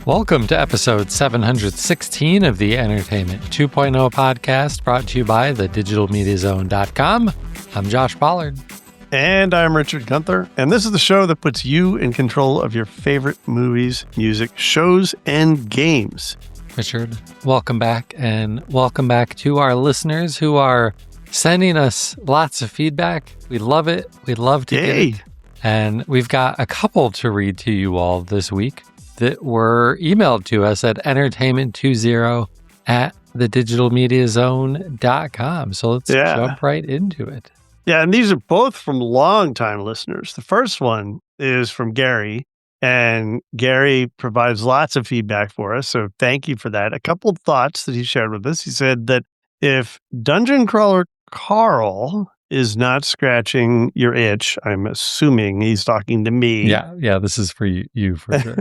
Welcome to episode 716 of the Entertainment 2.0 podcast, brought to you by thedigitalmediazone.com. I'm Josh Pollard. And I'm Richard Gunther. And this is the show that puts you in control of your favorite movies, music, shows, and games. Richard, welcome back. And welcome back to our listeners who are sending us lots of feedback. We love it. We love to get it. And we've got a couple to read to you all this week that were emailed to us at entertainment20 at thedigitalmediazone.com. So let's jump right into it. Yeah, and these are both from longtime listeners. The first one is from Gary, and Gary provides lots of feedback for us, so thank you for that. A couple of thoughts that he shared with us. He said that if Dungeon Crawler Carl is not scratching your itch, I'm assuming he's talking to me. Yeah, this is for you for sure.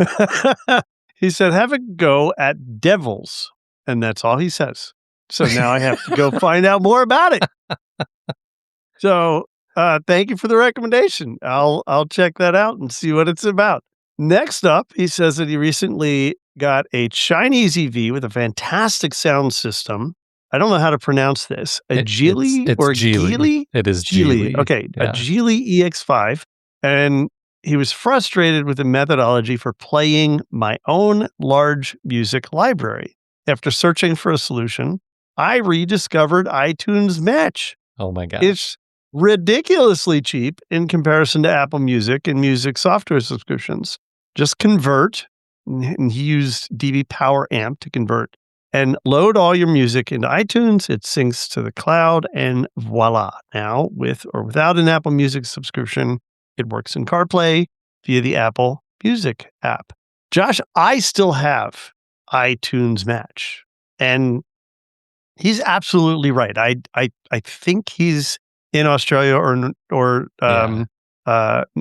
He said, have a go at Devils, and that's all he says. So now I have to go find out more about it. So thank you for the recommendation. I'll check that out and see what it's about. Next up, he says that he recently got a Chinese EV with a fantastic sound system. I don't know how to pronounce this. A Geely or Geely? It is Geely. Okay, yeah. A Geely EX5. And he was frustrated with the methodology for playing my own large music library. After searching for a solution, I rediscovered iTunes Match. Oh my gosh. It's ridiculously cheap in comparison to Apple Music and music software subscriptions. Just convert, and he used DB Power Amp to convert, and load all your music into iTunes. It syncs to the cloud, and voila. Now, with or without an Apple Music subscription, it works in CarPlay via the Apple Music app. Josh, I still have iTunes Match, and he's absolutely right. I think he's in Australia or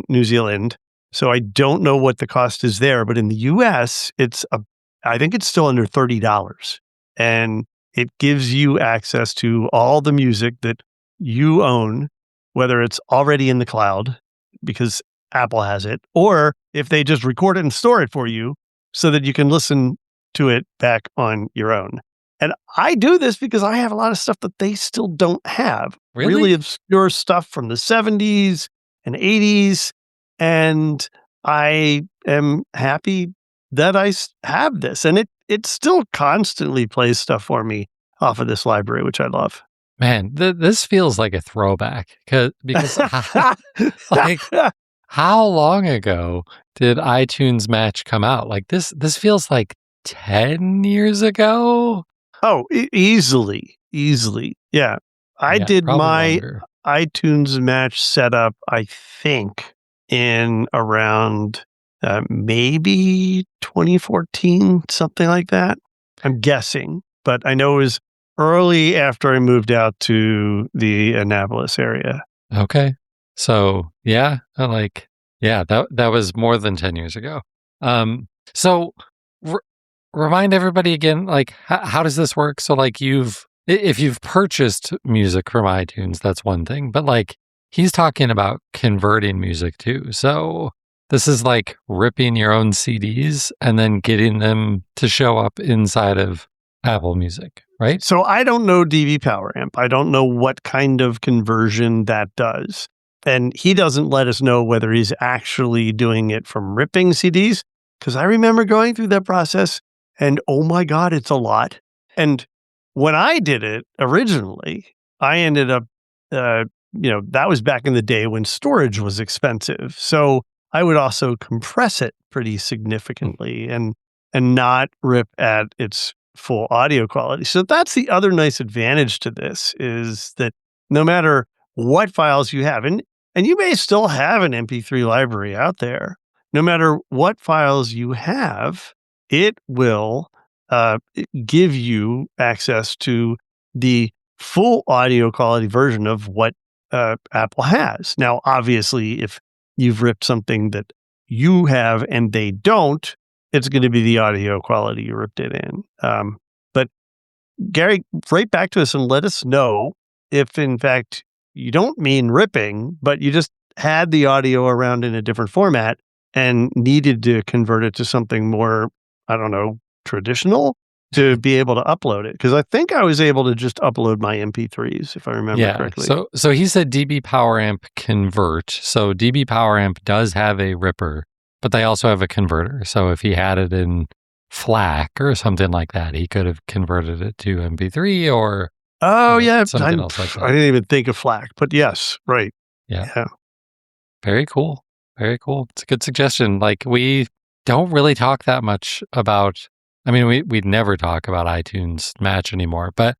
New Zealand, so I don't know what the cost is there. But in the U.S., I think it's still under $30, and it gives you access to all the music that you own, whether it's already in the cloud because Apple has it, or if they just record it and store it for you so that you can listen to it back on your own. And I do this because I have a lot of stuff that they still don't have. Really obscure stuff from the 70s and 80s. And I am happy that I have this. And it still constantly plays stuff for me off of this library, which I love. Man, this feels like a throwback because like, how long ago did iTunes Match come out? Like this feels like 10 years ago. Oh, easily. Yeah. I did my longer. iTunes Match setup, I think, in around maybe 2014, something like that. I'm guessing, but I know it was early after I moved out to the Annapolis area. Okay. So, that was more than 10 years ago. So remind everybody again, like, how does this work? So, like, if you've purchased music from iTunes, that's one thing. But, like, he's talking about converting music, too. So this is like ripping your own CDs and then getting them to show up inside of Apple Music, right? So I don't know DB Power Amp. I don't know what kind of conversion that does. And he doesn't let us know whether he's actually doing it from ripping CDs, because I remember going through that process. And oh my God, it's a lot. And when I did it originally, I ended up, that was back in the day when storage was expensive. So I would also compress it pretty significantly and not rip at its full audio quality. So that's the other nice advantage to this, is that no matter what files you have, and you may still have an MP3 library out there, no matter what files you have, it will give you access to the full audio quality version of what Apple has. Now, obviously, if you've ripped something that you have and they don't, it's going to be the audio quality you ripped it in. But Gary, write back to us and let us know if, in fact, you don't mean ripping, but you just had the audio around in a different format and needed to convert it to something more I don't know, traditional to be able to upload it. Because I think I was able to just upload my MP3s, if I remember correctly. So he said DB Power Amp convert. So DB Power Amp does have a ripper, but they also have a converter. So if he had it in FLAC or something like that, he could have converted it to MP3 or something else like that. I didn't even think of FLAC, but yes, right. Yeah. Very cool. Very cool. It's a good suggestion. Like, we don't really talk that much about, I mean, we never talk about iTunes Match anymore, but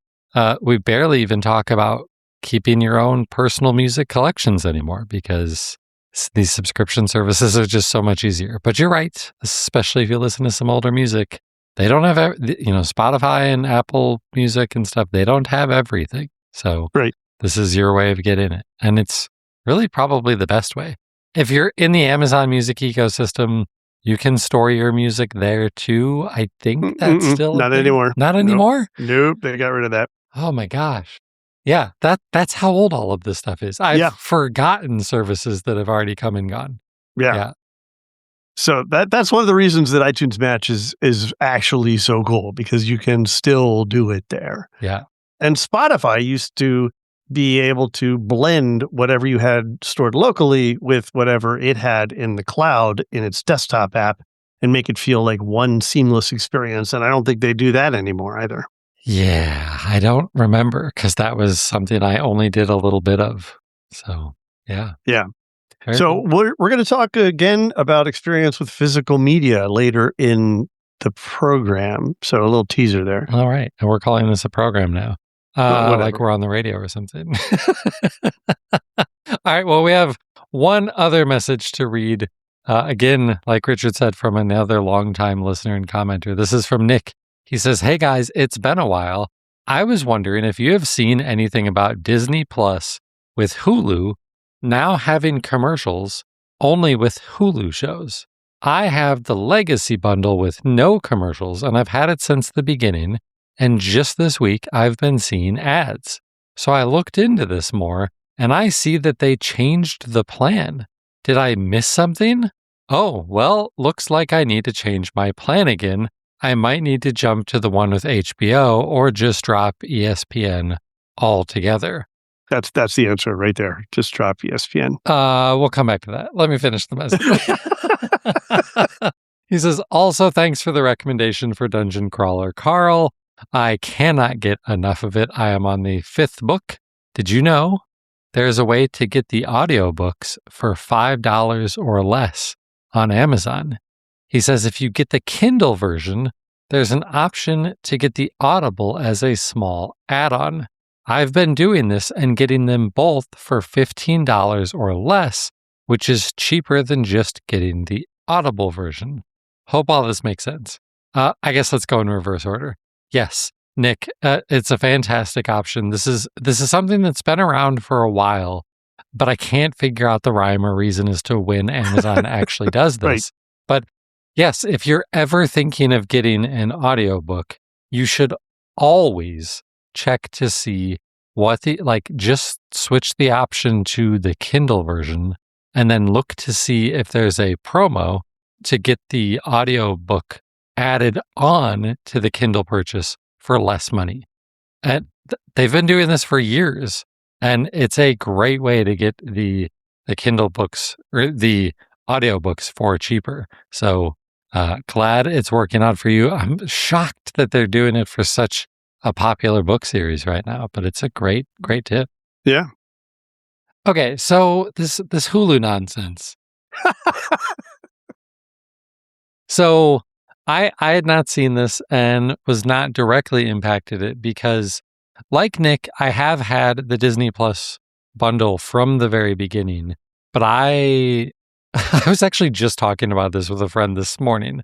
we barely even talk about keeping your own personal music collections anymore because these subscription services are just so much easier. But you're right, especially if you listen to some older music. They don't have, Spotify and Apple Music and stuff, they don't have everything. So This is your way of getting it. And it's really probably the best way. If you're in the Amazon Music ecosystem, you can store your music there too. I think that's still not anymore. Not anymore? Nope, they got rid of that. Oh my gosh. Yeah, that's how old all of this stuff is. I've forgotten services that have already come and gone. Yeah. So that's one of the reasons that iTunes Match is actually so cool, because you can still do it there. Yeah. And Spotify used to be able to blend whatever you had stored locally with whatever it had in the cloud in its desktop app and make it feel like one seamless experience. And I don't think they do that anymore either. Yeah, I don't remember because that was something I only did a little bit of. So, yeah. Yeah. So we're going to talk again about experience with physical media later in the program. So a little teaser there. All right. And we're calling this a program now. Like we're on the radio or something. All right. Well, we have one other message to read. Again, like Richard said, from another longtime listener and commenter. This is from Nick. He says, "Hey guys, it's been a while. I was wondering if you have seen anything about Disney Plus with Hulu now having commercials only with Hulu shows. I have the Legacy bundle with no commercials, and I've had it since the beginning. And just this week, I've been seeing ads. So I looked into this more, and I see that they changed the plan. Did I miss something? Oh, well, looks like I need to change my plan again. I might need to jump to the one with HBO or just drop ESPN altogether." That's the answer right there. Just drop ESPN. We'll come back to that. Let me finish the message. He says, "Also, thanks for the recommendation for Dungeon Crawler, Carl. I cannot get enough of it. I am on the 5th book. Did you know there's a way to get the audiobooks for $5 or less on Amazon?" He says, if you get the Kindle version, there's an option to get the Audible as a small add-on. I've been doing this and getting them both for $15 or less, which is cheaper than just getting the Audible version. Hope all this makes sense. I guess let's go in reverse order. Yes, Nick, it's a fantastic option. This is something that's been around for a while, but I can't figure out the rhyme or reason as to when Amazon actually does this. But yes, if you're ever thinking of getting an audiobook, you should always check to see just switch the option to the Kindle version and then look to see if there's a promo to get the audiobook added on to the Kindle purchase for less money. And they've been doing this for years, and it's a great way to get the Kindle books or the audiobooks for cheaper. So glad it's working out for you. I'm shocked that they're doing it for such a popular book series right now, but it's a great tip. Yeah. Okay, so this Hulu nonsense. So I had not seen this and was not directly impacted it because, like Nick, I have had the Disney Plus bundle from the very beginning, but I was actually just talking about this with a friend this morning.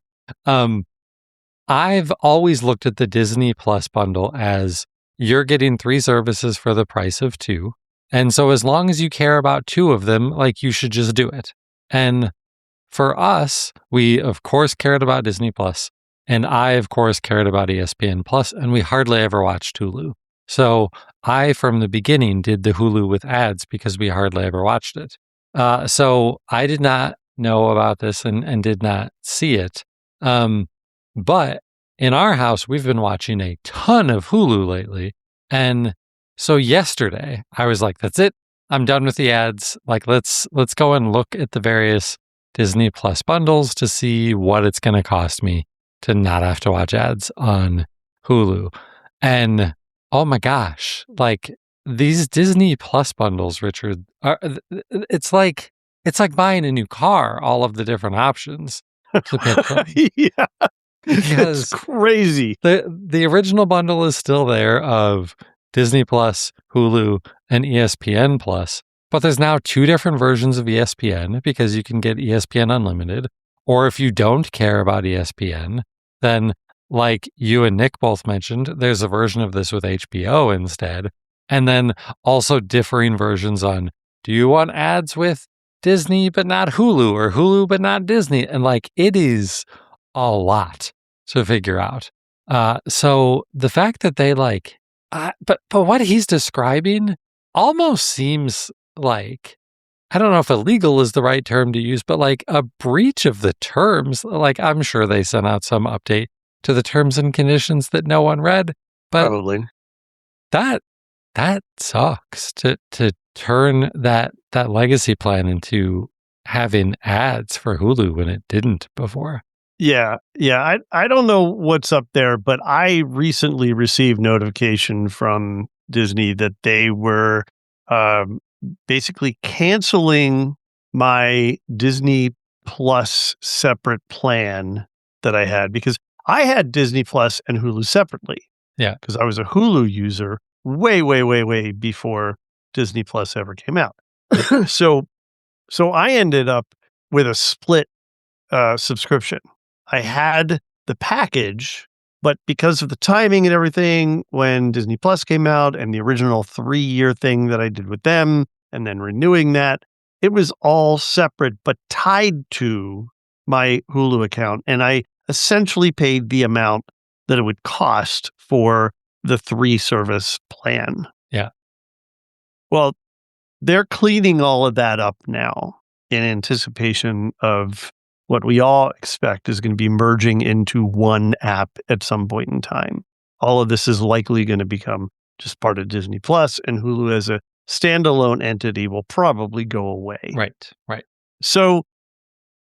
I've always looked at the Disney Plus bundle as you're getting 3 services for the price of 2. And so as long as you care about 2 of them, you should just do it. And for us, we of course cared about Disney Plus, and I of course cared about ESPN Plus, and we hardly ever watched Hulu. So I, from the beginning, did the Hulu with ads because we hardly ever watched it. So I did not know about this and did not see it. But in our house, we've been watching a ton of Hulu lately. And so yesterday, I was like, that's it. I'm done with the ads. Like, let's go and look at the various Disney Plus bundles to see what it's going to cost me to not have to watch ads on Hulu. And oh my gosh, like these Disney Plus bundles, Richard, it's like buying a new car, all of the different options to pick from. Yeah. It's Because crazy. the original bundle is still there of Disney Plus, Hulu, and ESPN Plus, but there's now 2 different versions of ESPN because you can get ESPN Unlimited, or if you don't care about ESPN, then like you and Nick both mentioned, there's a version of this with HBO instead, and then also differing versions on, do you want ads with Disney but not Hulu, or Hulu but not Disney? And like it is a lot to figure out. So the fact that they like, but what he's describing almost seems like, I don't know if illegal is the right term to use, but like a breach of the terms. Like I'm sure they sent out some update to the terms and conditions that no one read, but Probably. that sucks to turn that legacy plan into having ads for Hulu when it didn't before. Yeah. I don't know what's up there, but I recently received notification from Disney that they were basically canceling my Disney Plus separate plan that I had, because I had Disney Plus and Hulu separately. Yeah. Because I was a Hulu user way before Disney Plus ever came out. So I ended up with a split subscription. I had the package, but because of the timing and everything, when Disney Plus came out and the original 3-year thing that I did with them and then renewing that, it was all separate but tied to my Hulu account. And I essentially paid the amount that it would cost for the 3-service plan. Yeah. Well, they're cleaning all of that up now in anticipation of what we all expect is going to be merging into one app at some point in time. All of this is likely going to become just part of Disney Plus, and Hulu as a standalone entity will probably go away. Right. So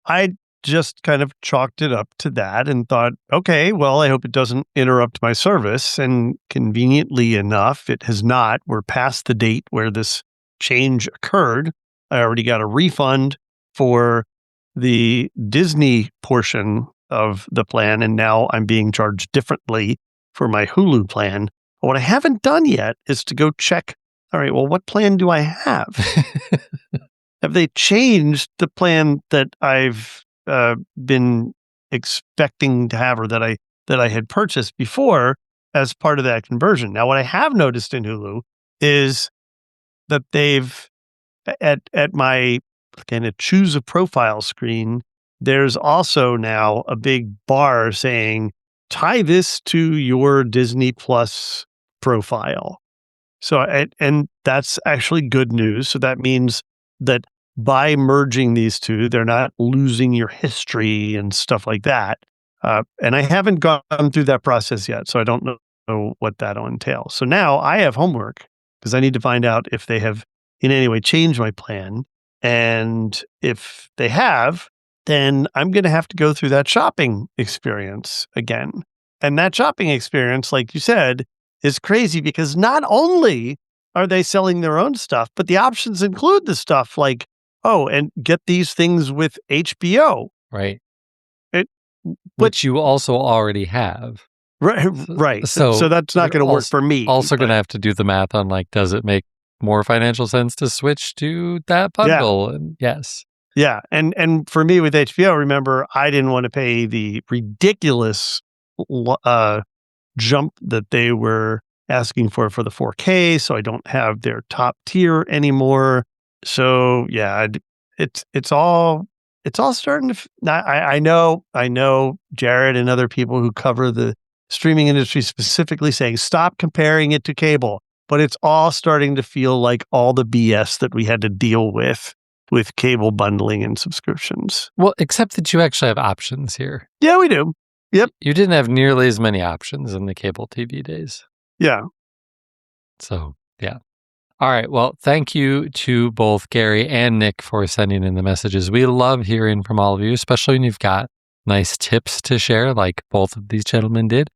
I just kind of chalked it up to that and thought, okay, well, I hope it doesn't interrupt my service. And conveniently enough, it has not. We're past the date where this change occurred. I already got a refund for the Disney portion of the plan, and now I'm being charged differently for my Hulu plan. But what I haven't done yet is to go check, all right, well, what plan do I have? Have they changed the plan that I've been expecting to have, or that I had purchased before as part of that conversion? Now, what I have noticed in Hulu is that they've at my kind of choose a profile screen, there's also now a big bar saying, tie this to your Disney Plus profile. So, and that's actually good news. So that means that by merging these two, they're not losing your history and stuff like that. And I haven't gone through that process yet, so I don't know what that'll entail. So now I have homework because I need to find out if they have in any way changed my plan. And if they have, then I'm going to have to go through that shopping experience again. And that shopping experience, like you said, is crazy because not only are they selling their own stuff, but the options include the stuff like, oh, and get these things with HBO. Right. Which you also already have. Right. So that's not going to work for me. Also going to have to do the math on like, does it make more financial sense to switch to that bundle? Yeah. And yes. Yeah. And for me with HBO, remember, I didn't want to pay the ridiculous jump that they were asking for the 4K. So I don't have their top tier anymore. So yeah, it's all starting to, I know Jared and other people who cover the streaming industry specifically saying, stop comparing it to cable. But it's all starting to feel like all the BS that we had to deal with cable bundling and subscriptions. Well, except that you actually have options here. Yeah, we do. Yep. You didn't have nearly as many options in the cable TV days. Yeah. So, yeah. All right. Well, thank you to both Gary and Nick for sending in the messages. We love hearing from all of you, especially when you've got nice tips to share, like both of these gentlemen did.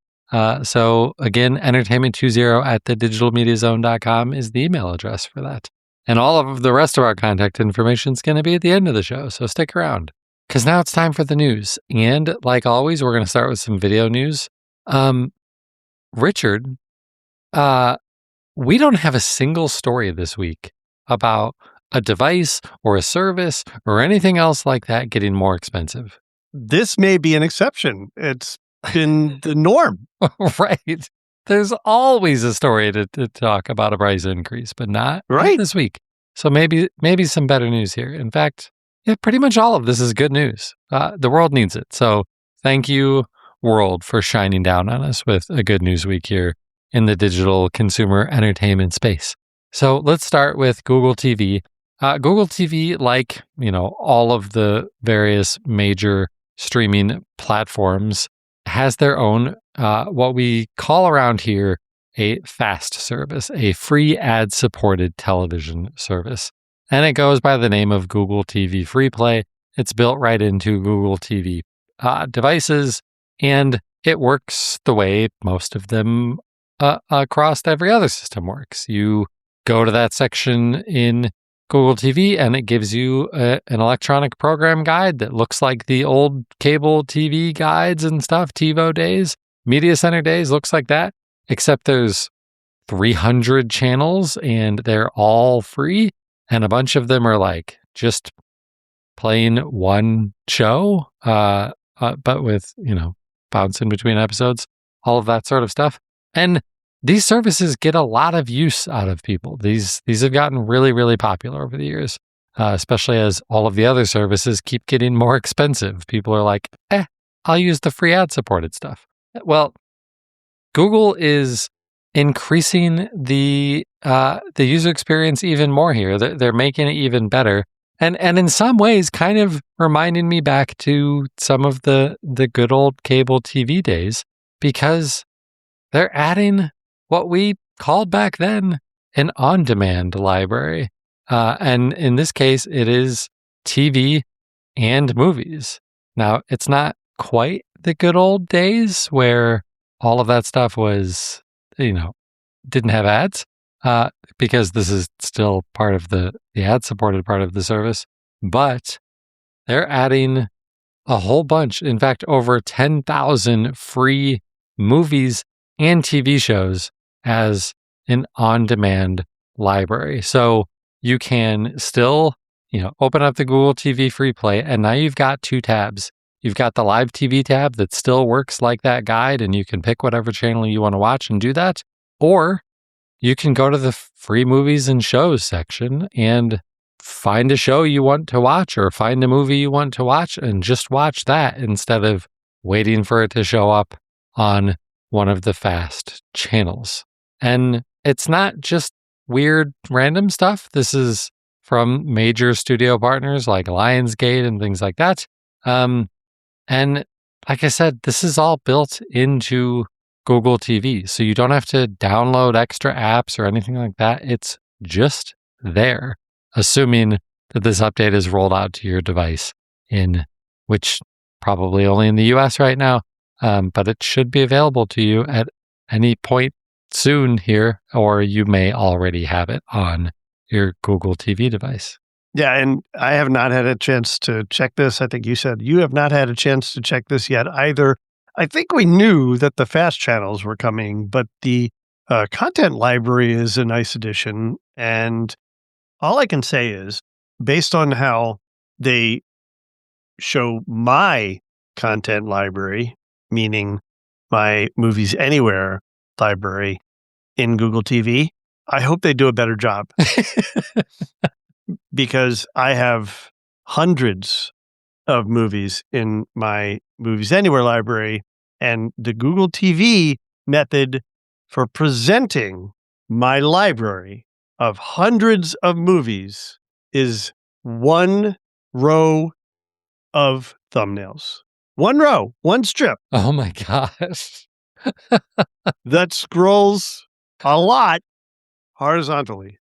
So again, entertainment20 at thedigitalmediazone.com is the email address for that. And all of the rest of our contact information is going to be at the end of the show. So stick around, because now it's time for the news. And like always, we're going to start with some video news. Richard, we don't have a single story this week about a device or a service or anything else like that getting more expensive. This may be an exception. It's been the norm. Right. There's always a story to talk about a price increase, but not this week. So maybe some better news here. In fact, yeah, pretty much all of this is good news. The world needs it. So thank you, world, for shining down on us with a good news week here in the digital consumer entertainment space. So let's start with Google TV. Google TV, like, all of the various major streaming platforms, has their own, what we call around here, a FAST service, a free ad-supported television service. And it goes by the name of Google TV Free Play. It's built right into Google TV devices, and it works the way most of them across every other system works. You go to that section in Google TV and it gives you an electronic program guide that looks like the old cable TV guides and stuff, TiVo days, Media Center days, looks like that, except there's 300 channels and they're all free, and a bunch of them are like just playing one show, but with, bouncing between episodes, all of that sort of stuff. And these services get a lot of use out of people. These have gotten really, really popular over the years, especially as all of the other services keep getting more expensive. People are like, I'll use the free ad-supported stuff. Well, Google is increasing the user experience even more here. They're making it even better. And in some ways, kind of reminding me back to some of the good old cable TV days, because they're adding what we called back then an on-demand library. And in this case, it is TV and movies. Now, it's not quite the good old days where all of that stuff was, didn't have ads, because this is still part of the ad-supported part of the service. But they're adding a whole bunch, in fact, over 10,000 free movies and TV shows as an on-demand library. So you can still, open up the Google TV Free Play, and now you've got two tabs. You've got the live TV tab that still works like that guide, and you can pick whatever channel you want to watch and do that. Or you can go to the free movies and shows section and find a show you want to watch or find a movie you want to watch and just watch that instead of waiting for it to show up on one of the FAST channels. And it's not just weird random stuff. This is from major studio partners like Lionsgate and things like that. And like I said, this is all built into Google TV. So you don't have to download extra apps or anything like that. It's just there, assuming that this update is rolled out to your device, in which probably only in the US right now. But it should be available to you at any point soon here, or you may already have it on your Google TV device. Yeah, and I have not had a chance to check this. I think you said you have not had a chance to check this yet either. I think we knew that the FAST channels were coming, but the content library is a nice addition. And all I can say is, based on how they show my content library, meaning my Movies Anywhere library in Google TV, I hope they do a better job. Because I have hundreds of movies in my Movies Anywhere library, and the Google TV method for presenting my library of hundreds of movies is one row of thumbnails, One row, one strip Oh my gosh. that scrolls a lot horizontally.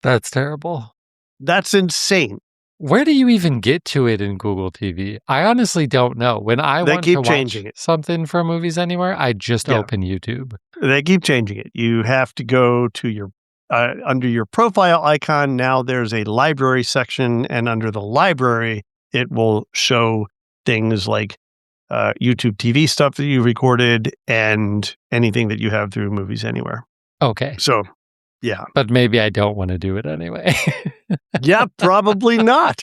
That's terrible. That's insane. Where do you even get to it in Google TV? I honestly don't know. When I They want keep to watch changing it. something for movies anywhere, I just Yeah. open YouTube. They keep changing it. You have to go to your under your profile icon. Now there's a library section, and under the library, it will show things like YouTube TV stuff that you recorded and anything that you have through Movies Anywhere. Okay. So, yeah. But maybe I don't want to do it anyway. Yeah, probably not.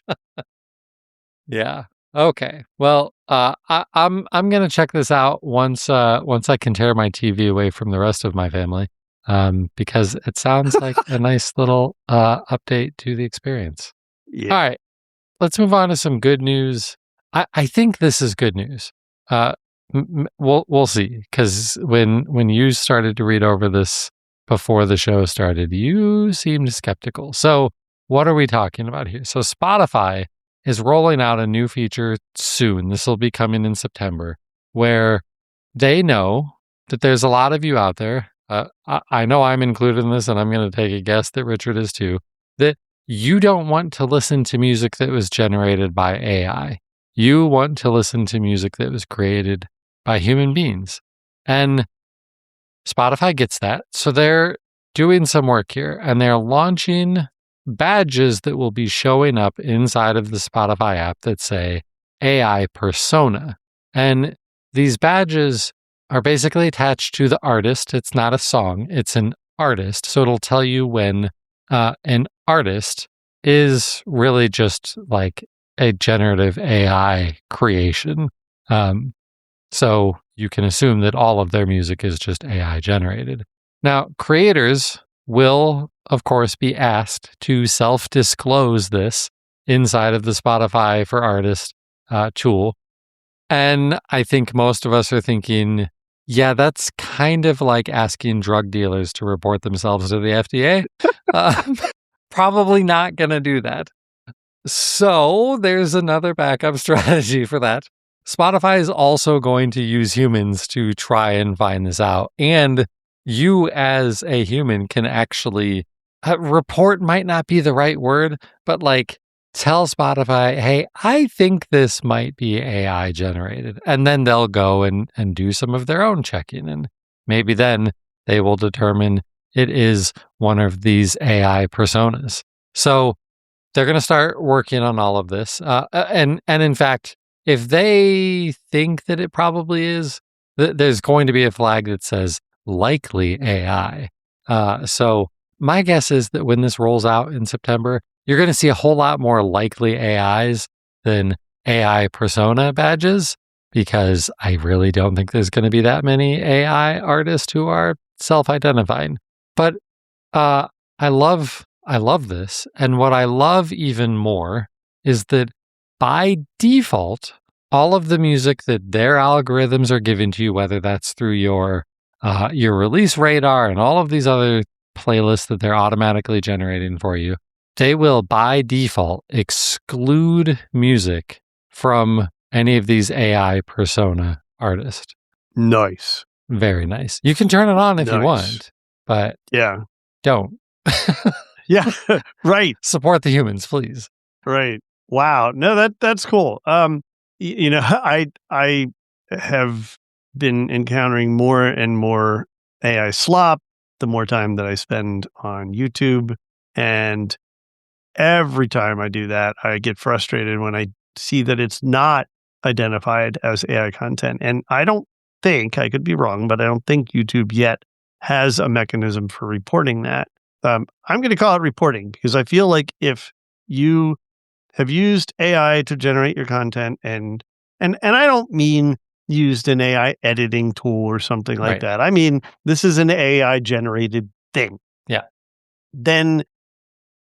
Yeah. Okay. Well, I'm gonna check this out once I can tear my TV away from the rest of my family, because it sounds like a nice little update to the experience. Yeah. All right, let's move on to some good news. I think this is good news. We'll see, because when you started to read over this before the show started, you seemed skeptical. So what are we talking about here? So Spotify is rolling out a new feature soon. This will be coming in September, where they know that there's a lot of you out there. I know I'm included in this, and I'm going to take a guess that Richard is too, that you don't want to listen to music that was generated by AI. You want to listen to music that was created by human beings. And Spotify gets that. So they're doing some work here, and they're launching badges that will be showing up inside of the Spotify app that say AI persona. And these badges are basically attached to the artist. It's not a song, it's an artist. So it'll tell you when an artist is really just like a generative AI creation. So you can assume that all of their music is just AI generated. Now, creators will, of course, be asked to self-disclose this inside of the Spotify for Artists tool. And I think most of us are thinking, yeah, that's kind of like asking drug dealers to report themselves to the FDA. Probably not going to do that. So there's another backup strategy for that. Spotify is also going to use humans to try and find this out. And you as a human can actually report might not be the right word, but like tell Spotify, hey, I think this might be AI generated. And then they'll go and do some of their own checking. And maybe then they will determine it is one of these AI personas. So they're going to start working on all of this. And in fact, if they think that it probably is, there's going to be a flag that says likely AI. So my guess is that when this rolls out in September, you're going to see a whole lot more likely AIs than AI persona badges, because I really don't think there's going to be that many AI artists who are self-identifying. But I love this. And what I love even more is that by default, all of the music that their algorithms are giving to you, whether that's through your release radar and all of these other playlists that they're automatically generating for you, they will by default exclude music from any of these AI persona artists. Nice. Very nice. You can turn it on if you want, but yeah, don't. Yeah, right. Support the humans, please. Right. Wow. No, that's cool. You know, I have been encountering more and more AI slop the more time that I spend on YouTube, and every time I do that, I get frustrated when I see that it's not identified as AI content. And I don't think, I could be wrong, but I don't think YouTube yet has a mechanism for reporting that. I'm going to call it reporting, because I feel like if you have used AI to generate your content, and I don't mean used an AI editing tool or something like that. I mean, this is an AI generated thing. Yeah. Then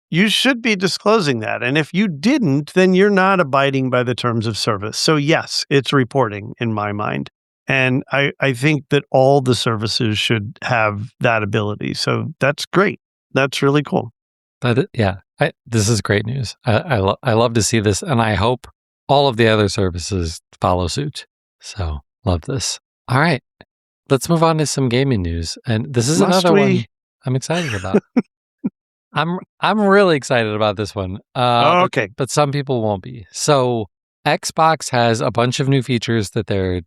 you should be disclosing that. And if you didn't, then you're not abiding by the terms of service. So yes, it's reporting in my mind. And I think that all the services should have that ability. So that's great. That's really cool. This is great news. I love to see this, and I hope all of the other services follow suit. So love this. All right. Let's move on to some gaming news. And this is Must another one we? I'm excited about. I'm really excited about this one. Okay. But some people won't be. So Xbox has a bunch of new features that they're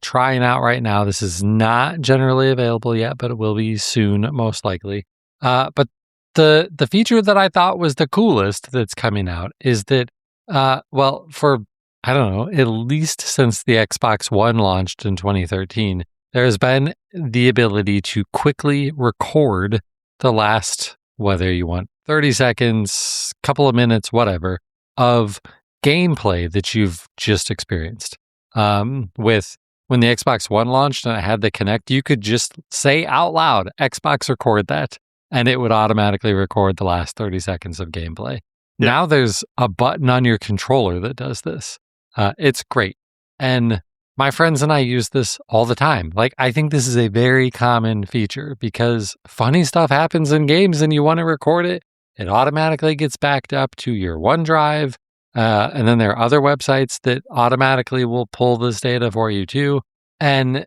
trying out right now. This is not generally available yet, but it will be soon, most likely. But the feature that I thought was the coolest that's coming out is that well, for I don't know, at least since the Xbox One launched in 2013, there has been the ability to quickly record the last, whether you want 30 seconds, couple of minutes, whatever, of gameplay that you've just experienced. With when the Xbox One launched and I had the Kinect, you could just say out loud, Xbox record that, and it would automatically record the last 30 seconds of gameplay. Yeah. Now there's a button on your controller that does this. It's great. And my friends and I use this all the time. Like, I think this is a very common feature because funny stuff happens in games and you want to record it. It automatically gets backed up to your OneDrive. And then there are other websites that automatically will pull this data for you too. And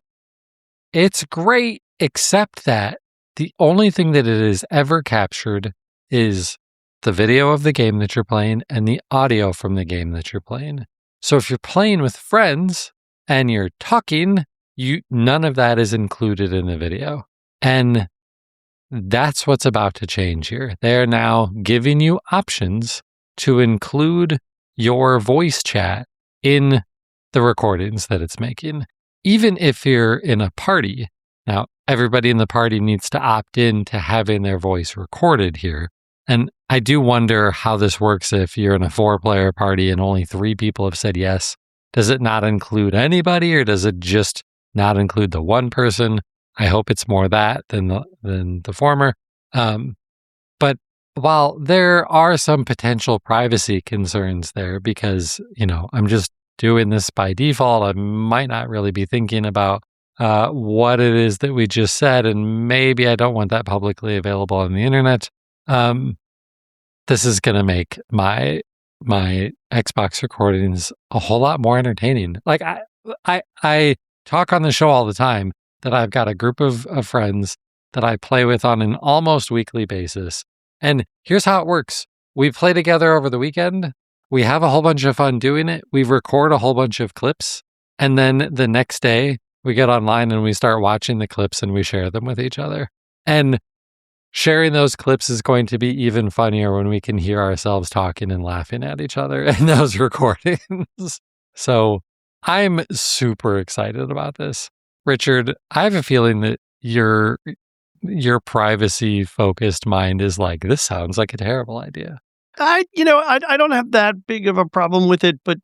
it's great, except that the only thing that it has ever captured is the video of the game that you're playing and the audio from the game that you're playing. So if you're playing with friends and you're talking, none of that is included in the video. And that's what's about to change here. They are now giving you options to include your voice chat in the recordings that it's making, even if you're in a party. Now, everybody in the party needs to opt in to having their voice recorded here. And I do wonder how this works if you're in a 4-player party and only 3 people have said yes. Does it not include anybody, or does it just not include the one person? I hope it's more that than the former. But while there are some potential privacy concerns there, because, I'm just doing this by default, I might not really be thinking about what it is that we just said, and maybe I don't want that publicly available on the internet. This is going to make my Xbox recordings a whole lot more entertaining. Like I talk on the show all the time that I've got a group of friends that I play with on an almost weekly basis. And here's how it works. We play together over the weekend. We have a whole bunch of fun doing it. We record a whole bunch of clips. And then the next day we get online and we start watching the clips and we share them with each other. And sharing those clips is going to be even funnier when we can hear ourselves talking and laughing at each other in those recordings. So I'm super excited about this. Richard, I have a feeling that your privacy focused mind is like, this sounds like a terrible idea. I don't have that big of a problem with it, but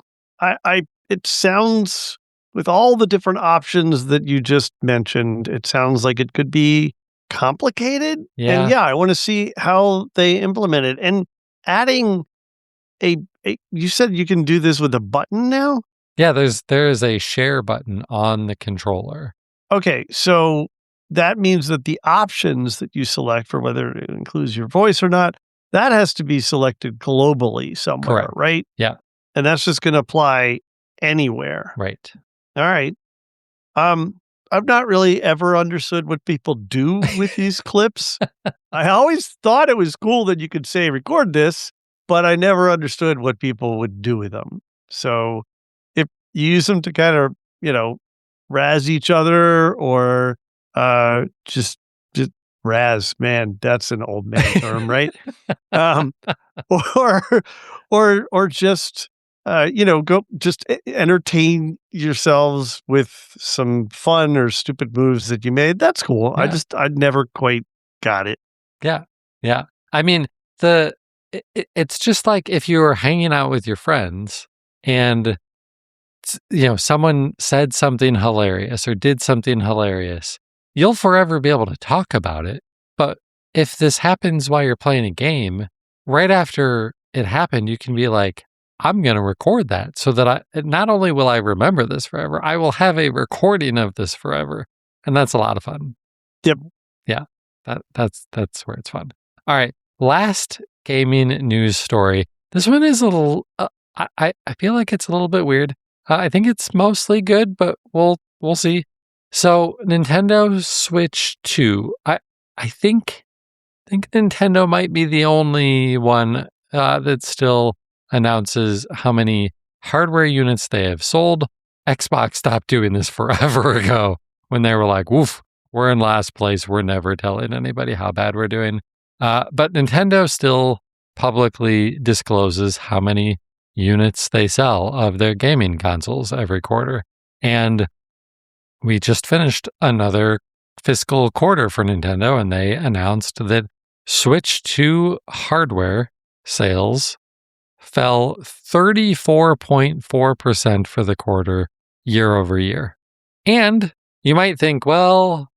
it sounds, with all the different options that you just mentioned, it sounds like it could be complicated. Yeah. And I want to see how they implement it. And adding you said you can do this with a button now? Yeah, there is a share button on the controller. Okay, so that means that the options that you select for whether it includes your voice or not, that has to be selected globally somewhere, Correct. right? Yeah. And that's just going to apply anywhere. Right. All right. I've not really ever understood what people do with these clips. I always thought it was cool that you could say, record this, but I never understood what people would do with them. So if you use them to kind of, razz each other, or just razz, man, that's an old man term, right? Or just go just entertain yourselves with some fun or stupid moves that you made. That's cool. Yeah. I'd never quite got it. Yeah. Yeah. I mean, it's just like if you were hanging out with your friends and someone said something hilarious or did something hilarious, you'll forever be able to talk about it. But if this happens while you're playing a game, right after it happened, you can be like, I'm going to record that so that not only will I remember this forever, I will have a recording of this forever. And that's a lot of fun. Yep. Yeah. That's where it's fun. All right. Last gaming news story. This one is a little, I feel like it's a little bit weird. I think it's mostly good, but we'll see. So Nintendo Switch 2. I think Nintendo might be the only one that still announces how many hardware units they have sold. Xbox stopped doing this forever ago when they were like, woof, we're in last place. We're never telling anybody how bad we're doing. But Nintendo still publicly discloses how many units they sell of their gaming consoles every quarter. And we just finished another fiscal quarter for Nintendo, and they announced that Switch 2 hardware sales fell 34.4% for the quarter year over year. And you might think, well,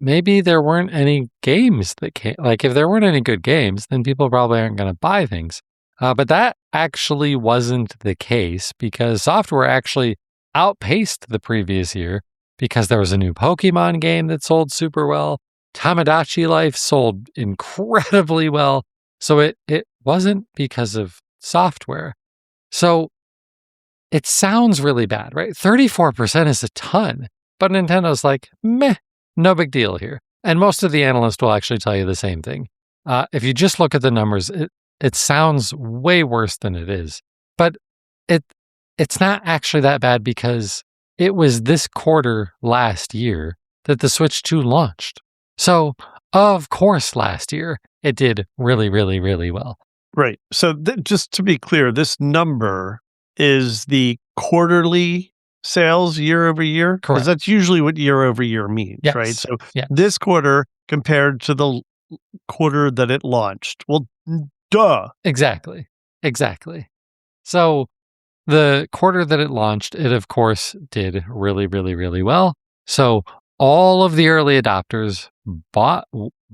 maybe there weren't any games that came. Like, if there weren't any good games, then people probably aren't going to buy things. But that actually wasn't the case, because software actually outpaced the previous year because there was a new Pokemon game that sold super well. Tamagotchi Life sold incredibly well. So it wasn't because of software. So it sounds really bad, right? 34% is a ton. But Nintendo's like, meh, no big deal here. And most of the analysts will actually tell you the same thing. If you just look at the numbers, it sounds way worse than it is. But it's not actually that bad, because it was this quarter last year that the Switch 2 launched. So, of course, last year it did really, really, really well. Right. So just to be clear, this number is the quarterly sales year over year? Correct. Because that's usually what year over year means, Yes. right? So Yes. this quarter compared to the quarter that it launched. Well, duh. Exactly. So the quarter that it launched, it of course did really, really, really well. So all of the early adopters bought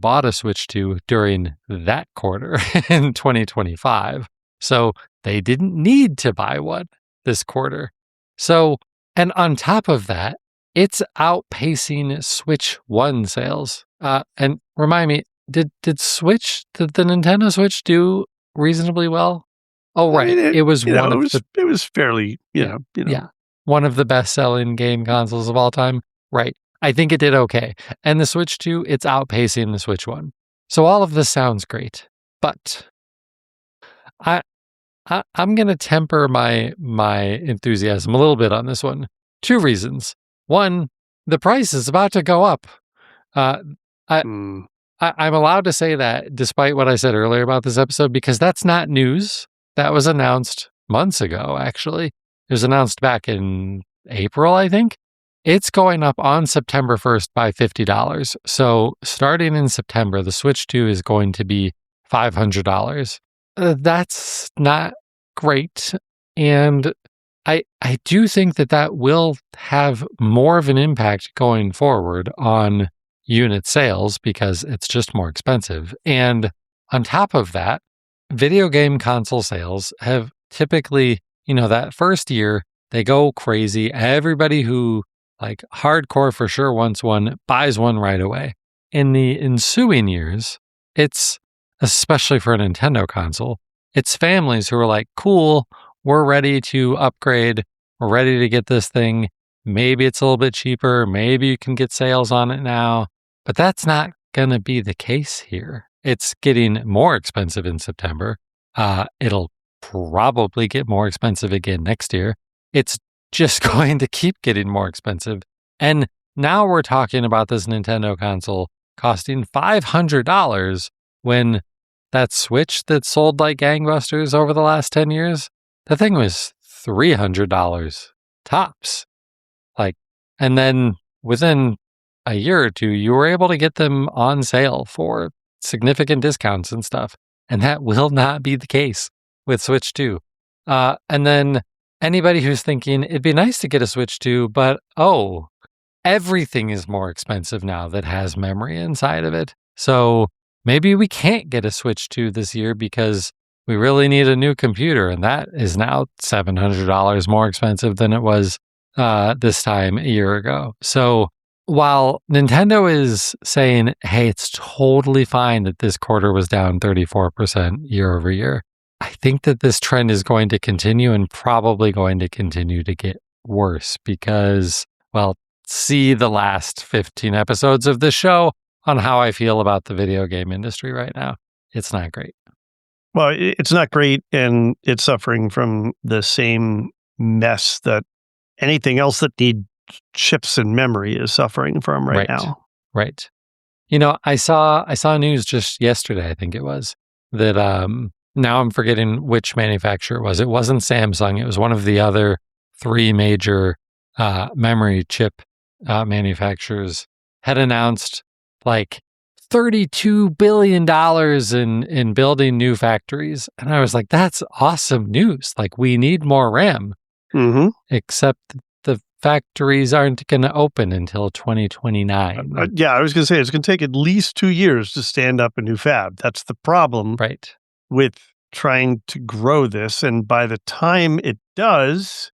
a Switch 2 during that quarter in 2025. So they didn't need to buy one this quarter. So, and on top of that, it's outpacing Switch 1 sales. And remind me, did the Nintendo Switch do reasonably well? Oh, right. It was one of it was fairly, yeah, one of the best-selling game consoles of all time. Right. I think it did okay. And the Switch 2, it's outpacing the Switch 1. So all of this sounds great. But I'm going to temper my enthusiasm a little bit on this one. 2 reasons. One, the price is about to go up. I'm allowed to say that, despite what I said earlier about this episode, because that's not news. That was announced months ago, actually. It was announced back in April, I think. It's going up on September 1st by $50. So starting in September, the Switch 2 is going to be $500. That's not great. And I do think that will have more of an impact going forward on unit sales, because it's just more expensive. And on top of that, video game console sales have typically, that first year, they go crazy. Everybody who, like, hardcore for sure wants one, buys one right away. In the ensuing years, it's, especially for a Nintendo console, it's families who are like, cool, we're ready to upgrade. We're ready to get this thing. Maybe it's a little bit cheaper. Maybe you can get sales on it now. But that's not going to be the case here. It's getting more expensive in September. It'll probably get more expensive again next year. It's just going to keep getting more expensive. And now we're talking about this Nintendo console costing $500 when that Switch that sold like gangbusters over the last 10 years, the thing was $300 tops. And then within a year or two, you were able to get them on sale for significant discounts and stuff. And that will not be the case with Switch 2. And then anybody who's thinking it'd be nice to get a Switch 2, but everything is more expensive now that has memory inside of it. So maybe we can't get a Switch 2 this year because we really need a new computer. And that is now $700 more expensive than it was this time a year ago. So while Nintendo is saying, hey, it's totally fine that this quarter was down 34% year over year, I think that this trend is going to continue and probably going to continue to get worse because, well, see the last 15 episodes of this show on how I feel about the video game industry right now. It's not great. Well, it's not great, and it's suffering from the same mess that anything else that needs chips and memory is suffering from right now. Right. You know, I saw news just yesterday, I think it was, that now I'm forgetting which manufacturer it was. It wasn't Samsung. It was one of the other 3 major memory chip manufacturers had announced like $32 billion in building new factories. And I was like, that's awesome news. Like, we need more RAM. Mm-hmm. Except the factories aren't going to open until 2029. Yeah, I was going to say, it's going to take at least 2 years to stand up a new fab. That's the problem with trying to grow this. And by the time it does,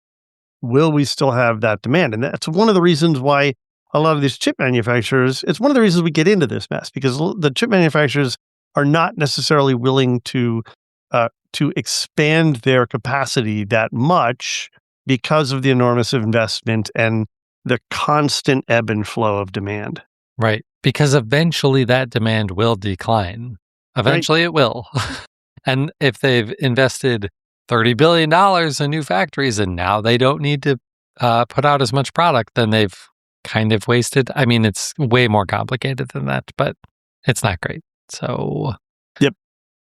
will we still have that demand? And that's one of the reasons why a lot of these chip manufacturers, it's one of the reasons we get into this mess, because the chip manufacturers are not necessarily willing to expand their capacity that much because of the enormous investment and the constant ebb and flow of demand. Right. Because eventually that demand will decline. Eventually it will. And if they've invested $30 billion in new factories and now they don't need to put out as much product, then they've kind of wasted. I mean, it's way more complicated than that, but it's not great. So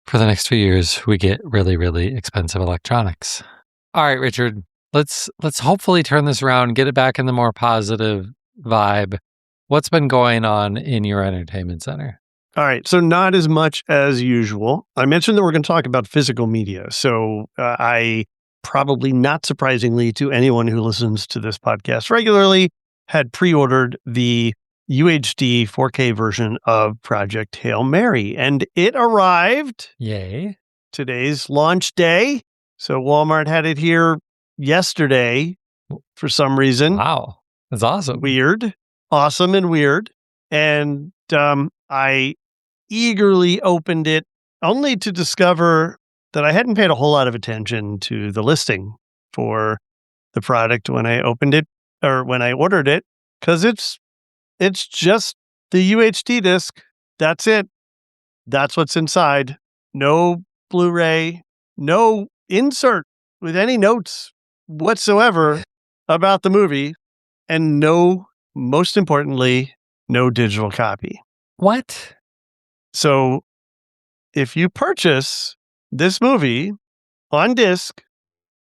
for the next few years, we get really, really expensive electronics. All right, Richard, let's hopefully turn this around, get it back in the more positive vibe. What's been going on in your entertainment center? All right. So not as much as usual. I mentioned that we're going to talk about physical media. So I probably, not surprisingly to anyone who listens to this podcast regularly, had pre-ordered the UHD 4K version of Project Hail Mary. And it arrived. Yay. Today's launch day. So Walmart had it here yesterday for some reason. Wow. That's awesome. Weird. Awesome and weird. And I eagerly opened it only to discover that I hadn't paid a whole lot of attention to the listing for the product when I opened it or when I ordered it, because it's just the UHD disc. That's it. That's what's inside. No Blu-ray, no insert with any notes whatsoever about the movie, and most importantly, no digital copy. What? So if you purchase this movie on disc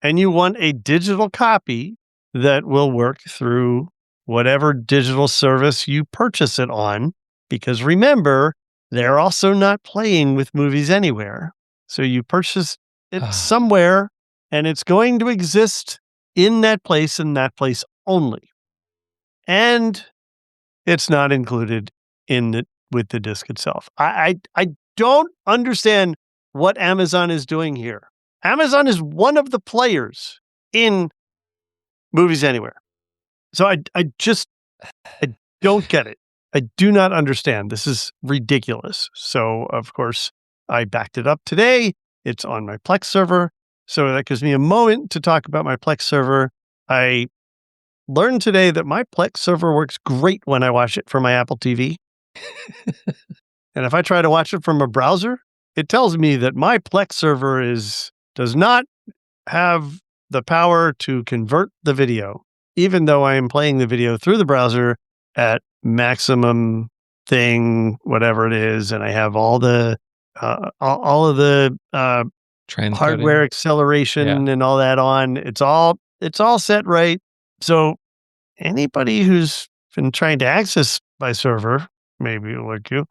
and you want a digital copy that will work through whatever digital service you purchase it on, because remember, they're also not playing with movies anywhere. So you purchase it somewhere and it's going to exist in that place and that place only. And it's not included with the disc itself. I don't understand what Amazon is doing here. Amazon is one of the players in Movies Anywhere. So I don't get it. I do not understand. This is ridiculous. So, of course, I backed it up today. It's on my Plex server. So that gives me a moment to talk about my Plex server. I learned today that my Plex server works great when I watch it from my Apple TV. And if I try to watch it from a browser, it tells me that my Plex server does not have the power to convert the video, even though I am playing the video through the browser at maximum thing, whatever it is, and I have all of the hardware acceleration and all that on. It's all set right. So anybody who's been trying to access my server, maybe like you,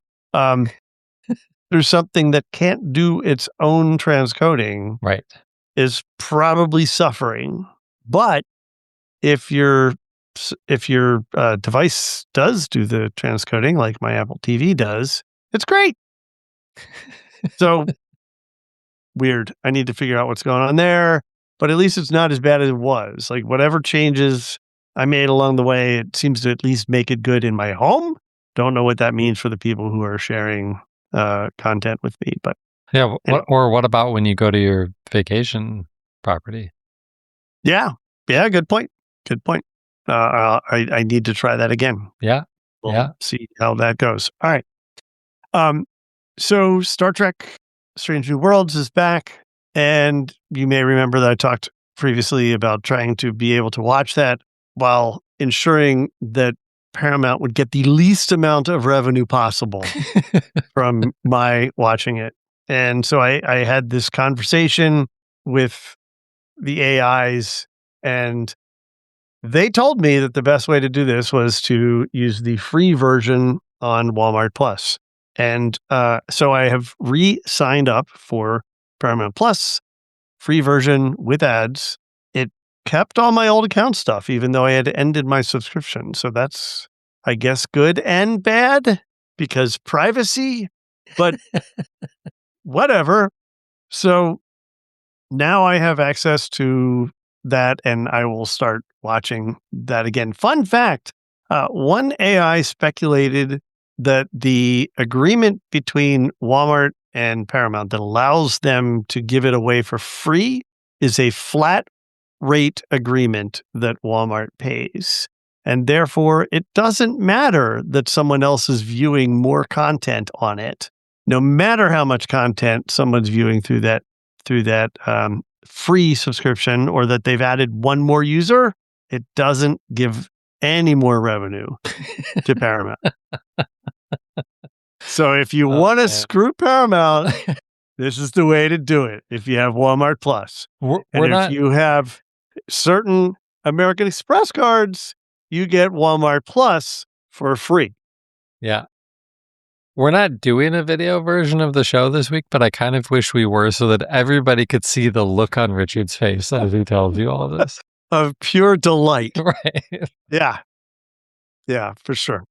there's something that can't do its own transcoding, right, is probably suffering. But if your device does do the transcoding like my Apple TV does, it's great. So weird. I need to figure out what's going on there, but at least it's not as bad as it was. Like, whatever changes I made along the way, it seems to at least make it good in my home. Don't know what that means for the people who are sharing content with me, but yeah. What about when you go to your vacation property? Yeah, good point. Good point. I need to try that again. Yeah. We'll Yeah. see how that goes. All right. So Star Trek Strange New Worlds is back, and you may remember that I talked previously about trying to be able to watch that while ensuring that Paramount would get the least amount of revenue possible from my watching it. And so I had this conversation with the AIs, and they told me that the best way to do this was to use the free version on Walmart Plus. And so I have re-signed up for Paramount Plus, free version with ads. It kept all my old account stuff, even though I had ended my subscription. So that's, I guess, good and bad because privacy, but whatever. So now I have access to that, and I will start watching that again. Fun fact, one AI speculated that the agreement between Walmart and Paramount that allows them to give it away for free is a flat rate agreement that Walmart pays. And therefore, it doesn't matter that someone else is viewing more content on it. No matter how much content someone's viewing through that free subscription, or that they've added one more user, it doesn't give any more revenue to Paramount. So if you want to screw Paramount, this is the way to do it. If you have Walmart Plus, if you have certain American Express cards, you get Walmart Plus for free. Yeah. We're not doing a video version of the show this week, but I kind of wish we were so that everybody could see the look on Richard's face as he tells you all of this. Of pure delight. Right. Yeah. Yeah, for sure.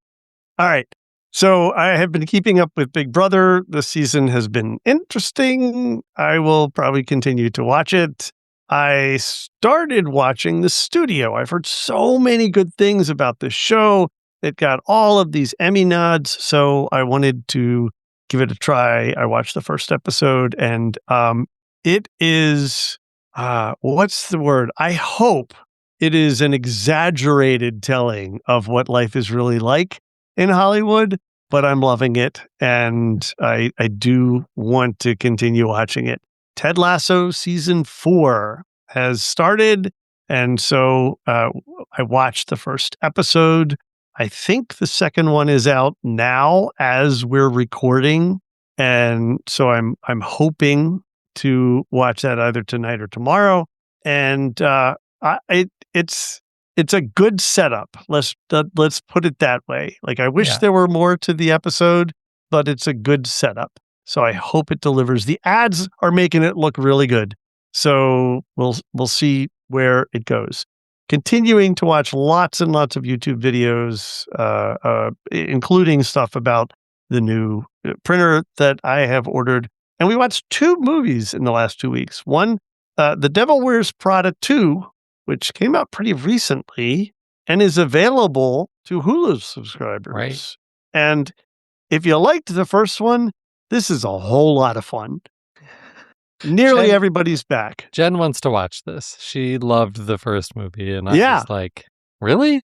All right. So I have been keeping up with Big Brother. This season has been interesting. I will probably continue to watch it. I started watching The Studio. I've heard so many good things about this show. It got all of these Emmy nods, so I wanted to give it a try. I watched the first episode, and it is, what's the word? I hope it is an exaggerated telling of what life is really like in Hollywood, but I'm loving it, and I do want to continue watching it. Ted Lasso season 4 has started, and so I watched the first episode. I think the second one is out now as we're recording, and so I'm hoping to watch that either tonight or tomorrow. And it's a good setup. Let's put it that way. Like, I wish there were more to the episode, but it's a good setup. So I hope it delivers. The ads are making it look really good. So we'll see where it goes. Continuing to watch lots and lots of YouTube videos, including stuff about the new printer that I have ordered. And we watched 2 movies in the last 2 weeks. One, The Devil Wears Prada 2, which came out pretty recently and is available to Hulu subscribers. Right. And if you liked the first one, this is a whole lot of fun. Nearly everybody's back. Jen wants to watch this. She loved the first movie, and I was like, really?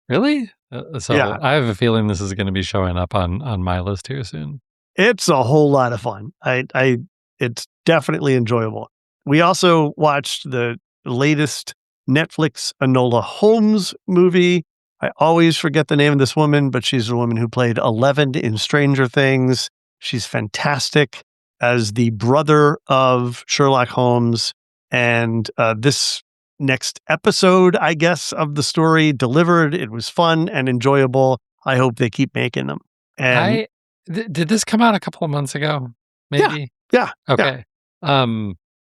Really? So I have a feeling this is going to be showing up on my list here soon. It's a whole lot of fun. It's definitely enjoyable. We also watched the latest Netflix Enola Holmes movie. I always forget the name of this woman, but she's the woman who played Eleven in Stranger Things. She's fantastic as the brother of Sherlock Holmes. And this next episode, I guess, of the story delivered. It was fun and enjoyable. I hope they keep making them. And did this come out a couple of months ago? Maybe? Yeah. Okay. Yeah.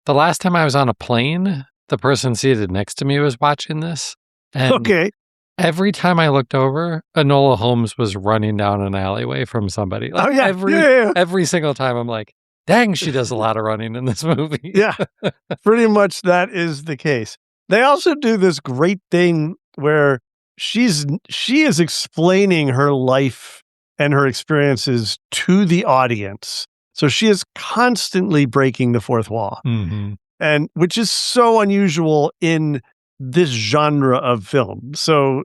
The last time I was on a plane, the person seated next to me was watching this. And every time I looked over, Enola Holmes was running down an alleyway from somebody. Like every single time, I'm like, dang, she does a lot of running in this movie. Yeah, pretty much that is the case. They also do this great thing where she is explaining her life and her experiences to the audience. So she is constantly breaking the fourth wall, and which is so unusual in this genre of film. So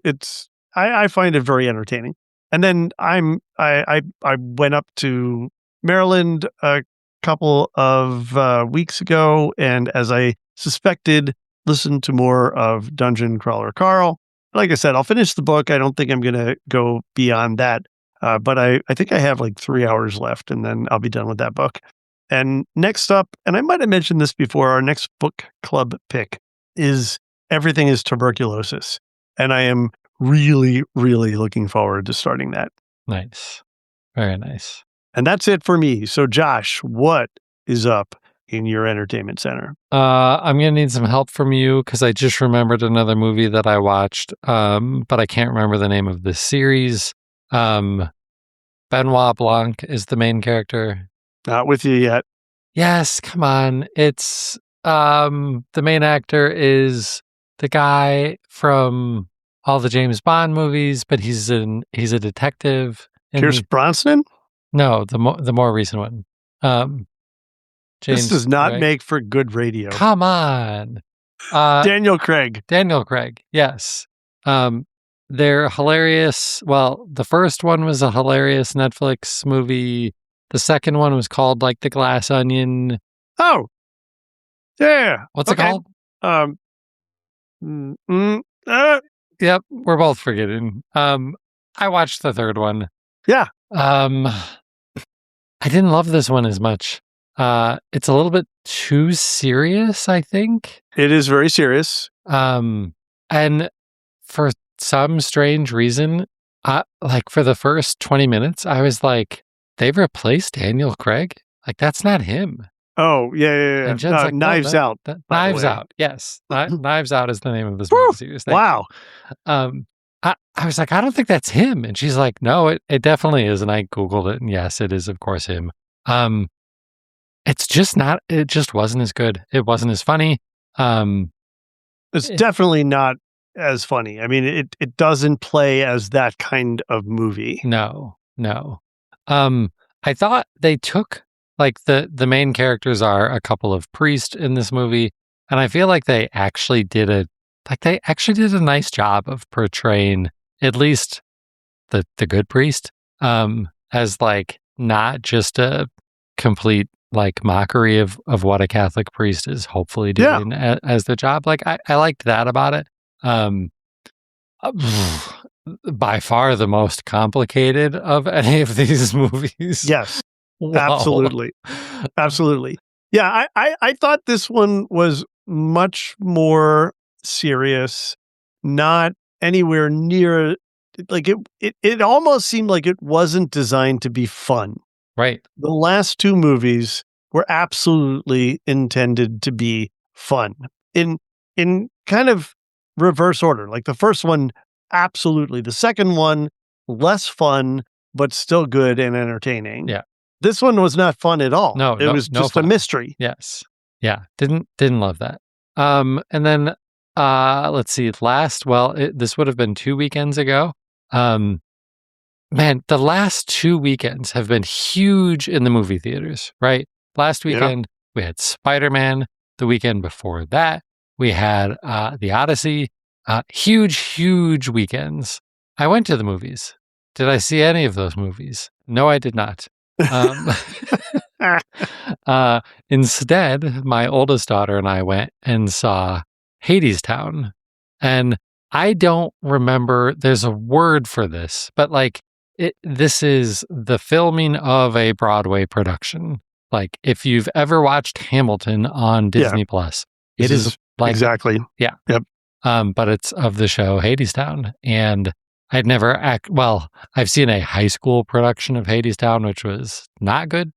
I find it very entertaining. And then I went up to Maryland a couple of weeks ago, and as I suspected, listened to more of Dungeon Crawler Carl. Like I said, I'll finish the book. I don't think I'm going to go beyond that. But I think I have like 3 hours left, and then I'll be done with that book. And next up, and I might have mentioned this before, our next book club pick is Everything is Tuberculosis. And I am really, really looking forward to starting that. Nice. Very nice. And that's it for me. So, Josh, what is up in your entertainment center? I'm gonna need some help from you because I just remembered another movie that I watched, but I can't remember the name of the series. Benoit Blanc is the main character. Not with you yet. Yes, come on. It's the main actor is the guy from all the James Bond movies, but he's a detective. Pierce Brosnan? No, the more recent one. This does not make for good radio. Come on. Daniel Craig. Daniel Craig, yes. They're hilarious. Well, the first one was a hilarious Netflix movie. The second one was called like The Glass Onion. Oh, yeah. What's it called? Yep, we're both forgetting. I watched the third one. Yeah. I didn't love this one as much. It's a little bit too serious, I think. It is very serious. And for some strange reason, like for the first 20 minutes, I was like, they've replaced Daniel Craig? Like, that's not him. Oh, yeah. And Jen's like, Knives Out. Knives Out, yes. Knives Out is the name of this movie series. Wow. I was like, I don't think that's him. And she's like, no, it definitely is. And I Googled it, and yes, it is, of course, him. It's just not, it just wasn't as good. It wasn't as funny. It's definitely not as funny. I mean, it doesn't play as that kind of movie. No. I thought they took, like, the main characters are a couple of priests in this movie, and I feel like they actually did a nice job of portraying at least the good priest as like not just a complete like mockery of what a Catholic priest is hopefully doing as their job. Like I liked that about it. By far the most complicated of any of these movies. Yes, absolutely. Yeah, I thought this one was much more serious, not anywhere near, like it almost seemed like it wasn't designed to be fun. Right. The last two movies were absolutely intended to be fun in kind of reverse order. Like the first one, absolutely. The second one, less fun, but still good and entertaining. Yeah. This one was not fun at all. No, it was just a mystery. Yes. Yeah. Didn't love that. And then let's see. This would have been 2 weekends ago. Man, the last 2 weekends have been huge in the movie theaters, right? Last weekend, we had Spider-Man. The weekend before that, we had The Odyssey. Huge weekends. I went to the movies. Did I see any of those movies? No, I did not. Instead, my oldest daughter and I went and saw Hadestown. And I don't remember, there's a word for this, but like, this is the filming of a Broadway production. Like, if you've ever watched Hamilton on Disney Plus, it is like... Exactly. Yeah. Yep. But it's of the show Hadestown. And I'd never I've seen a high school production of Hadestown, which was not good.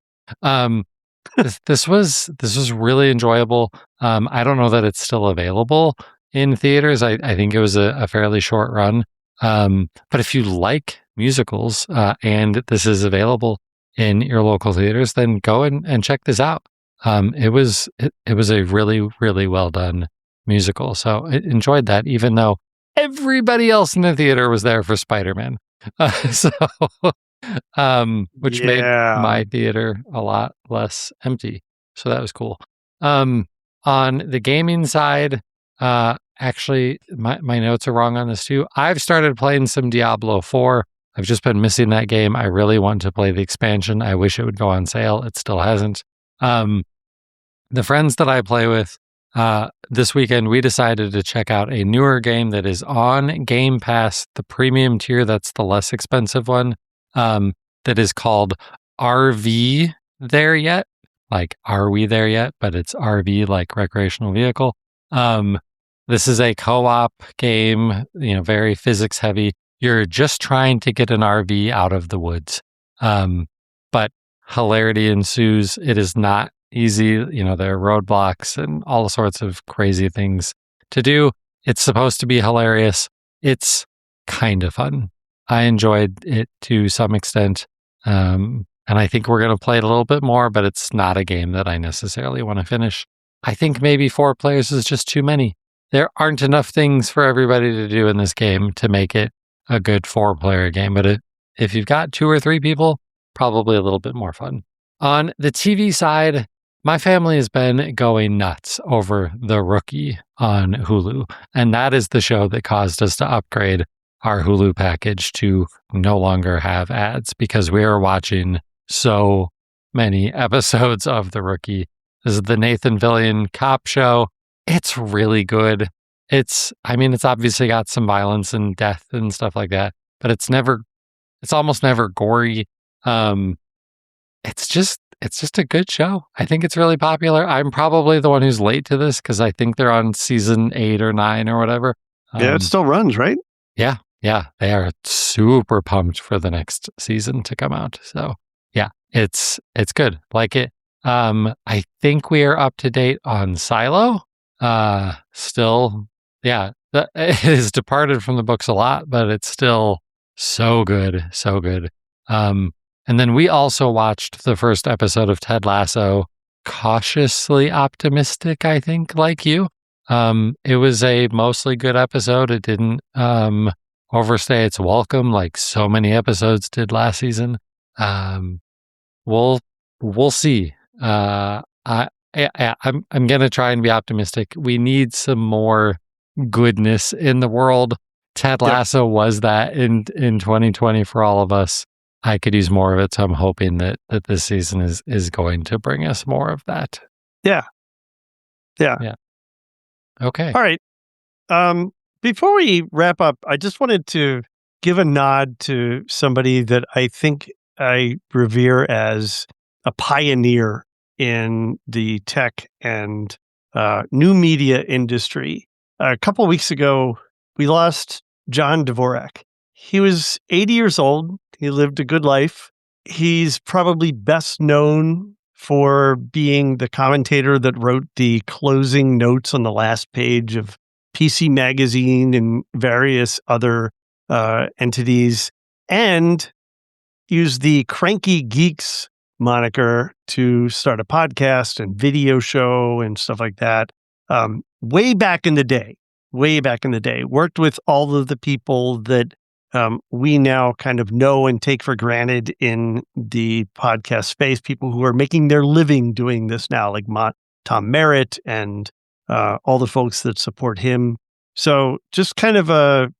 This was really enjoyable. I don't know that it's still available in theaters. I think it was a fairly short run. But if you like musicals and this is available in your local theaters, then go and check this out. It was a really, really well done musical. So I enjoyed that, even though everybody else in the theater was there for Spider-Man. Which made my theater a lot less empty. So that was cool. On the gaming side, actually, my notes are wrong on this too. I've started playing some Diablo 4. I've just been missing that game. I really want to play the expansion. I wish it would go on sale. It still hasn't. The friends that I play with, this weekend, we decided to check out a newer game that is on Game Pass, the premium tier. That's the less expensive one. That is called RV There Yet? Like, are we there yet? But it's RV, like recreational vehicle. This is a co-op game, very physics heavy. You're just trying to get an RV out of the woods. But hilarity ensues. It is not easy. There are roadblocks and all sorts of crazy things to do. It's supposed to be hilarious. It's kind of fun. I enjoyed it to some extent. And I think we're going to play it a little bit more, but it's not a game that I necessarily want to finish. I think maybe 4 players is just too many. There aren't enough things for everybody to do in this game to make it a good 4-player game. But if you've got 2 or 3 people, probably a little bit more fun. On the TV side, my family has been going nuts over The Rookie on Hulu. And that is the show that caused us to upgrade our Hulu package to no longer have ads, because we are watching so many episodes of The Rookie. This is the Nathan Fillion cop show. It's really good. It's obviously got some violence and death and stuff like that, but it's almost never gory. It's just a good show. I think it's really popular. I'm probably the one who's late to this because I think they're on season 8 or 9 or whatever. Yeah, it still runs, right? Yeah. They are super pumped for the next season to come out. So yeah, it's good. Like it. I think we are up to date on Silo. Still, yeah, it has departed from the books a lot, but it's still so good. So good. And then we also watched the first episode of Ted Lasso, cautiously optimistic, I think, like you. It was a mostly good episode. It didn't overstay its welcome like so many episodes did last season. We'll see. I'm gonna try and be optimistic. We need some more goodness in the world. Ted Lasso was that in 2020 for all of us. I could use more of it, so I'm hoping that this season is going to bring us more of that. Yeah. Okay. All right. Before we wrap up, I just wanted to give a nod to somebody that I think I revere as a pioneer in the tech and new media industry. A couple of weeks ago, we lost John Dvorak. He was 80 years old. He lived a good life. He's probably best known for being the commentator that wrote the closing notes on the last page of PC Magazine and various other entities, and used the Cranky Geeks moniker to start a podcast and video show and stuff like that. Way back in the day, worked with all of the people that we now kind of know and take for granted in the podcast space, people who are making their living doing this now, like Tom Merritt and all the folks that support him. So just kind of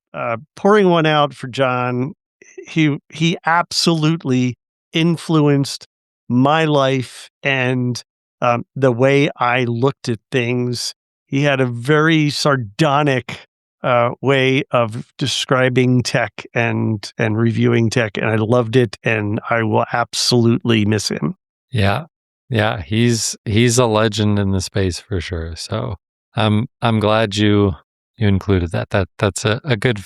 pouring one out for John. He absolutely influenced my life and the way I looked at things. He had a very sardonic way of describing tech and reviewing tech, and I loved it, and I will absolutely miss him. Yeah, he's a legend in the space for sure. So I'm glad you included that. That's a good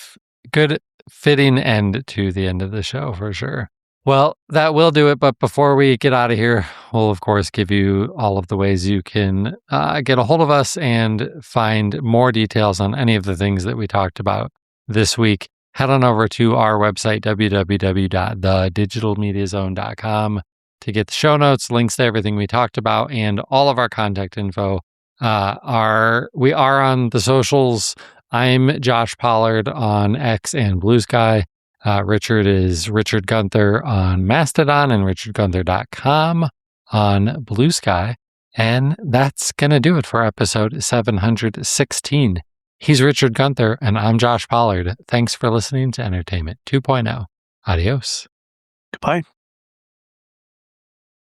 fitting end to the end of the show for sure. Well, that will do it. But before we get out of here, we'll, of course, give you all of the ways you can get a hold of us and find more details on any of the things that we talked about this week. Head on over to our website, www.thedigitalmediazone.com, to get the show notes, links to everything we talked about, and all of our contact info. We are on the socials. I'm Josh Pollard on X and Blue Sky. Richard is Richard Gunther on Mastodon and richardgunther.com on Blue Sky. And that's going to do it for episode 716 He's Richard Gunther, and I'm Josh Pollard. Thanks for listening to Entertainment 2.0. Adios. Goodbye.